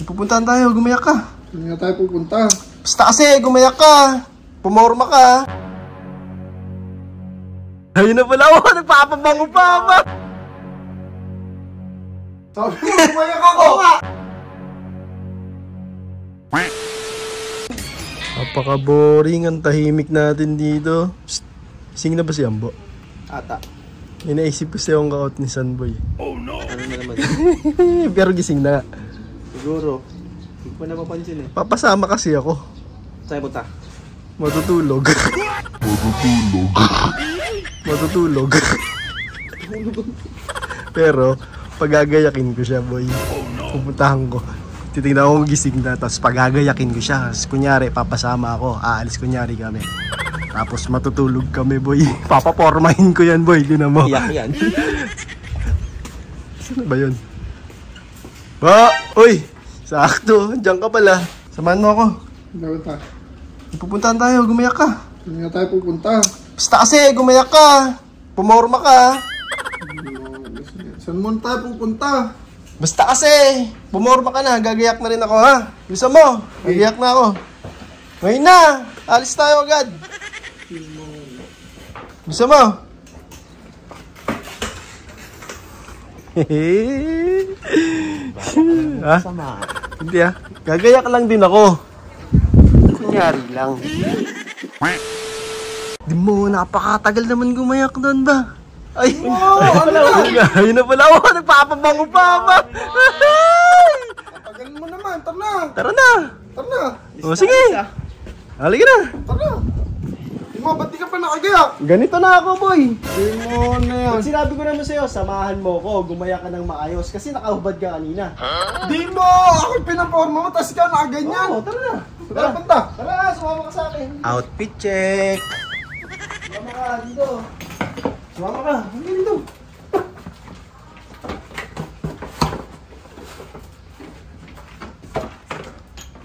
Pupuntahan tayo, gumayak ka. Hindi nga tayo pupunta. Basta kasi, gumayak ka. Pumorma ka. Ayun na pala ako, nagpapabango pa ba? Sabi mo, gumayak ako! Napaka-boring ang tahimik natin dito. Psst. Gising na ba si Ambo? Ata. Inaisip ko siya yung ka-out ni Sunboy. Oh no! Ano na naman? Pero gising na. Siguro. Hindi ko na mapansin eh. Papasama kasi ako. Saan punta? Matutulog. Matutulog. Pero, pagagayakin ko siya, boy. Pupuntahan ko. Titignan ko gising na, tapos pagagayakin ko siya. Tapos, kunyari, papasama ako. Aalis kunyari kami. Tapos, matutulog kami, boy. Papapormahin ko yan, boy. Gina mo. Iyak yan. Saan ba yun? Ba! Uy! Sakto. Diyan ka pala. Samahan mo ako. Hindi punta. Pupuntahan tayo. Gumayak ka. Hindi nga tayo pupunta. Basta kasi, gumayak ka. Pumorma ka. Saan mo tayo pupunta? Basta kasi, pumorma ka na. Gagayak na rin ako, ha? Gusto mo? Gagayak na ako. Ngayon na. Alis tayo agad. Gusto mo? Ha? Hindi ah. Gagayak lang din ako. Kunyari lang. Di mo, napakatagal naman gumayak doon ba? Ay, ayun na pala ako. Nagpapabango pa ba? Tagal mo naman. Tara na. Tara na. Tara na. O sige. Halika na. Tara. Ba't di ka pa nakagayak? Ganito na ako, boy. Hindi mo na yan. Sinabi ko naman sa'yo, samahan mo ko. Gumaya ka ng maayos kasi nakahubad ka kanina. Di mo! Ako pinaporma mo, tas ka nakaganyan. Oo, tara na. Tara, punta. Tara, sumama ka sa akin. Outfit check. Sumama ka dito. Sumama ka. Hindi dito.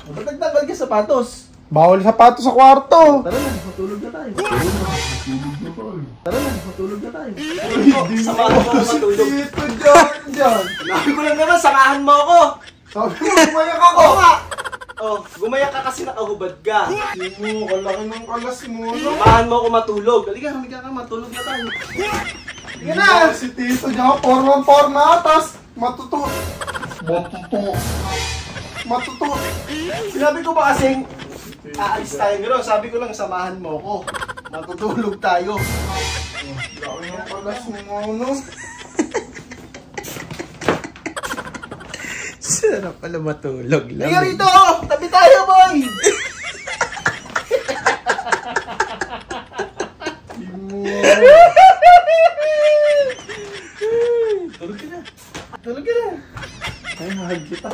Ba't nagtagal ka sapatos? Bawal sapatos sa kwarto. Tara na, matulog na tayo. Tara na, matulog na tayo. Samahan mo ako matulog. Dito, dyan. Sinabi ko lang naman, samahan mo ako. Sabi mo, gumayak ako. Oh, gumaya ka kasi nakahubad ka. Hindi mo, kalaki ng kalas mo. Samahan mo ako matulog. Halika, humiga ka, matulog na tayo. Sige na. Si Tito dyan, porma, tas matuto. Sinabi ko ba kasing aalis tayo gano'n? Sabi ko lang, samahan mo ako. Matutulog tayo. Laki ng kalas mo, no? Sarap pala matulog lang. Halika rito! Tabi tayo, boy! Tulog ka na. Tulog ka na. Ay, mahal kita.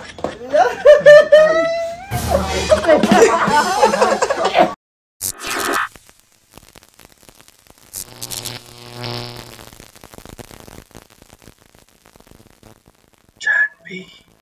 John B.